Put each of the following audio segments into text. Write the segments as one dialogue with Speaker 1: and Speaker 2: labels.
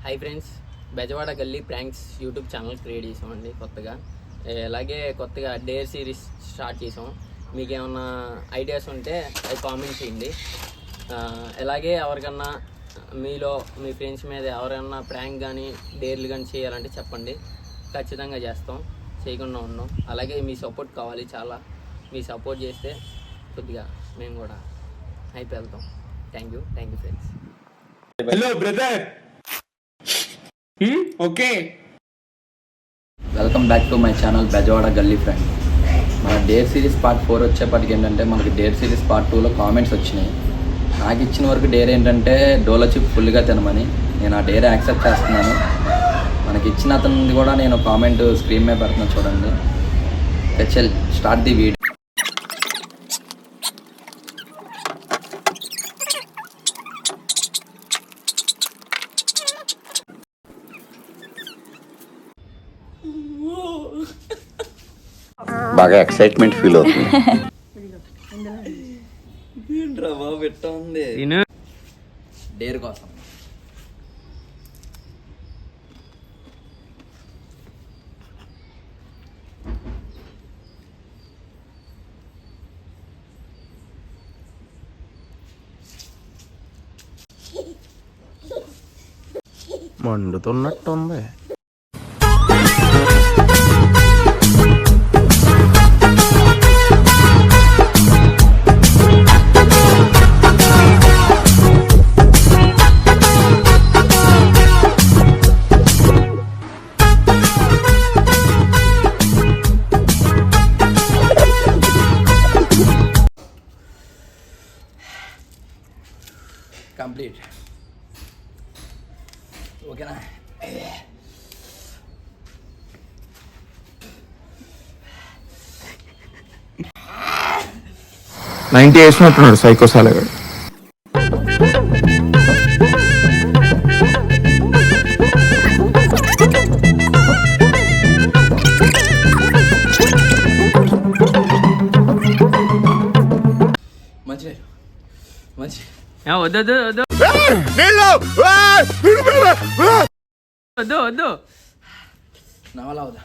Speaker 1: Hi friends, Bezawada గల్లీ pranks YouTube channel create చేసామండి కొత్తగా. కొత్తగా డేర్ సిరీస్ స్టార్ట్ చేసాం. మీకు ఏమన్నా ఐడియాస్ ఉంటే అది కామెంట్ చేయండి. అలాగే ఎవరికన్నా మీలో మీ ఫ్రెండ్స్ మీద ఎవరైనా ప్రాంక్ కానీ డేర్లు కానీ చేయాలంటే చెప్పండి, ఖచ్చితంగా చేస్తాం, చేయకుండా ఉన్నాం. అలాగే మీ సపోర్ట్ కావాలి, చాలా మీ సపోర్ట్ చేస్తే కొద్దిగా మేము కూడా హైప్ వెళ్తాం. Thank you friends.
Speaker 2: Hello brother. Okay,
Speaker 3: welcome back to my channel Bezawada గల్లీ ఫ్రెండ్. మన డేర్ సిరీస్ పార్ట్ 4 వచ్చేప్పటికి ఏంటంటే మనకి డేర్ సిరీస్ పార్ట్ 2లో కామెంట్స్ వచ్చినాయి. నాకు ఇచ్చిన వరకు డేర్ ఏంటంటే డోలో చిప్ ఫుల్గా తినమని. నేను ఆ డేర్ యాక్సెప్ట్ చేస్తున్నాను. మనకి ఇచ్చిన అతనిది కూడా నేను కామెంట్ స్క్రీన్ మీద పెడుతున్నాను, చూడండి. చల్ స్టార్ట్ ది వీడియో.
Speaker 4: బాగా ఎక్సైట్మెంట్ ఫీల్ అవుతుంది.
Speaker 3: బాబు ఎట్ట ఉంది డేర్ కోసం.
Speaker 2: మండుతున్నట్టుంది.
Speaker 3: కంప్లీట్ ఓకేనా?
Speaker 2: 90 వేసినట్టున్నాడు సైకోసాలగాడు.
Speaker 3: మంచి
Speaker 1: వద్దు
Speaker 3: నా వల్ల అవుదా?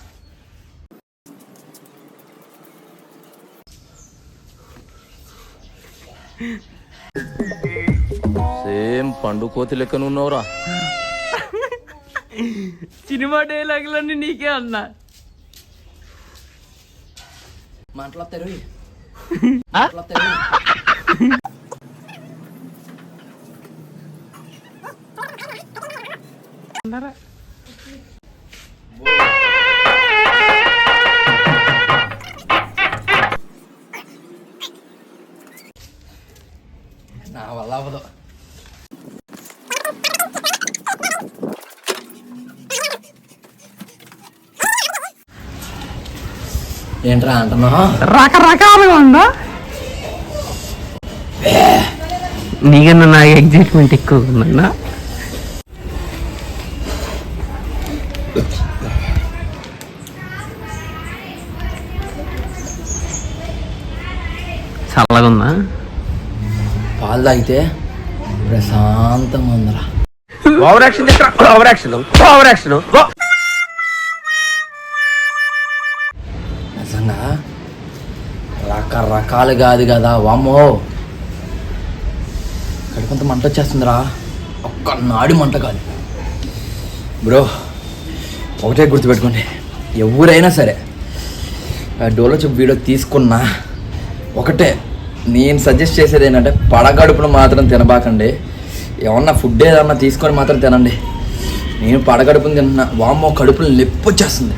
Speaker 4: సేమ్ పండు కోతి లెక్కనున్నావురా.
Speaker 1: సినిమా డైలాగులన్నీ నీకే అన్నా.
Speaker 3: మాట్లాడతారు నా వల్ల అవ్వదు. ఏంట్రా అంటున్నా?
Speaker 1: రకరకాలుగా ఉందా? నీకన్నా నాకు ఎగ్జైట్మెంట్ ఎక్కువ ఉందన్నా. చల్లగా ఉందా?
Speaker 3: పాలు తాగితే ప్రశాంతంగా ఉందిరా. నిజంగా రకరకాలు కాదు కదా, వామ్మో కడుపంత మంట వచ్చేస్తుందిరా. ఒక్క నాడి మంట కాదు బ్రో. ఒకటే గుర్తుపెట్టుకోండి, ఎవరైనా సరే డోలో చిప్ వీడియో తీసుకున్నా ఒకటే నేను సజెస్ట్ చేసేది ఏంటంటే పడగడుపును మాత్రం తినబాకండి. ఏమన్నా ఫుడ్ ఏదన్నా తీసుకొని మాత్రం తినండి. నేను పడగడుపుని తింటున్నా, వామ్మో కడుపులు నొప్పి వచ్చేస్తుంది.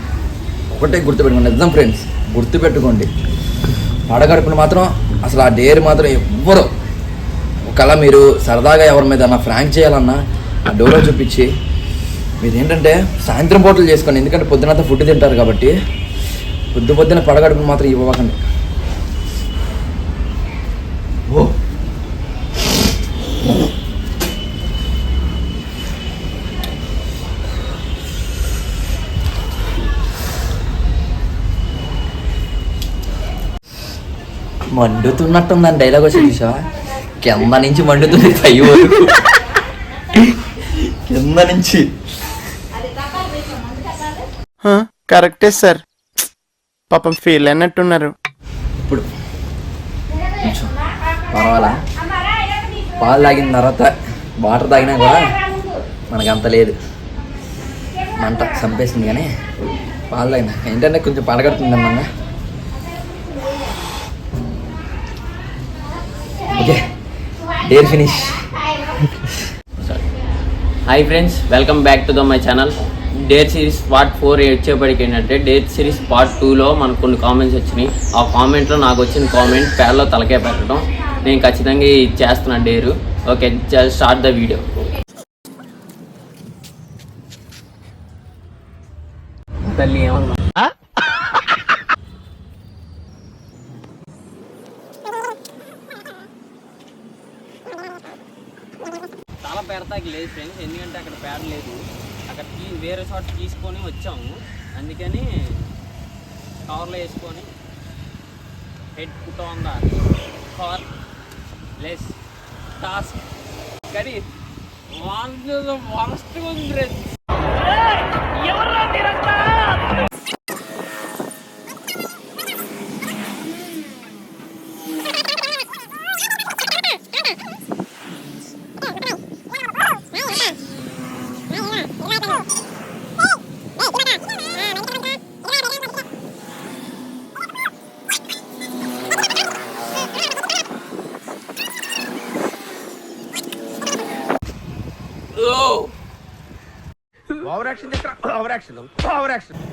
Speaker 3: ఒకటే గుర్తుపెట్టుకోండి, నిజం ఫ్రెండ్స్, గుర్తుపెట్టుకోండి. పడగడుపును మాత్రం అసలు ఆ డేర్ మాత్రం ఎవ్వరు, ఒకవేళ మీరు సరదాగా ఎవరి మీద అన్నా ఫ్రాంక్ చేయాలన్నా ఆ డోలో చూపించి మీరు ఏంటంటే సాయంత్రం పూటలు చేసుకోండి. ఎందుకంటే పొద్దునంతా ఫుడ్ తింటారు కాబట్టి పొద్దున పడగడుపును మాత్రం ఇవ్వకండి. ఓ మండుతున్నట్టుందని డైలాగ్ వచ్చి చూసావా? కింద నుంచి మండుతుంది పై వరకు, కింద కింద నుంచి.
Speaker 5: కరెక్టే సార్, పాపం ఫీల్ అయినట్టున్నారు.
Speaker 3: ఇప్పుడు కొంచెం పర్వాలా, పాలు తాగిన తర్వాత వాటర్ తాగినా కూడా మనకు అంత లేదు, మంట చంపేసింది. కానీ పాలు తాగిన ఏంటంటే కొంచెం పడగడుతుంది అన్నమాట. Okay, dare finish.
Speaker 1: Hi friends, welcome back to my channel. Dare series part 4 వచ్చేప్పటికి ఏంటంటే డేర్ సిరీస్ పార్ట్ 2లో మనకు కొన్ని కామెంట్స్ వచ్చినాయి. ఆ కామెంట్లో నాకు వచ్చిన కామెంట్ పేర్లో తలకే పెట్టడం. నేను ఖచ్చితంగా ఇది చేస్తున్నా dare. Okay, start the video. తల్లి ఏమన్నా చాలా పెడతాకి లేదు ఫ్రెండ్స్, ఎందుకంటే అక్కడ పేడ లేదు. అక్కడ వేరే చోట తీసుకొని వచ్చాము, అందుకని కవర్లో వేసుకొని head put on the car less task. కానీ వరస్ట్ ఉంది.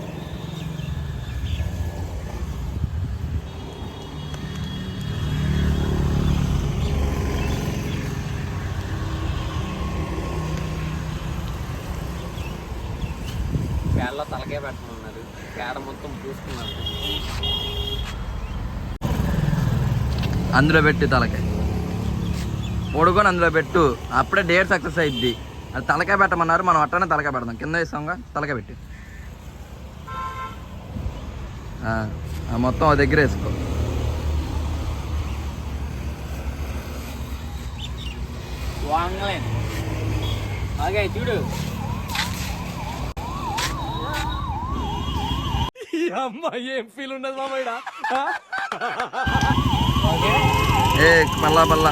Speaker 1: పేడలో తలకే పెట్టమన్నారు, పేడ మొత్తం పూసుకున్నారు.
Speaker 3: అందులో పెట్టి తలకాయ పొడుకొని అందులో పెట్టు, అప్పుడే డేట్ సక్సెస్ అయింది. అది తలకాయ పెట్టమన్నారు, మనం అట్టనే తలకాయ పెడదాం. కింద వేసాంగా, తలకాయ పెట్టి మొత్తం ఆ దగ్గర వేసుకో.
Speaker 1: వాంగలేను. ఓకే చూడు,
Speaker 3: ఏ మళ్ళా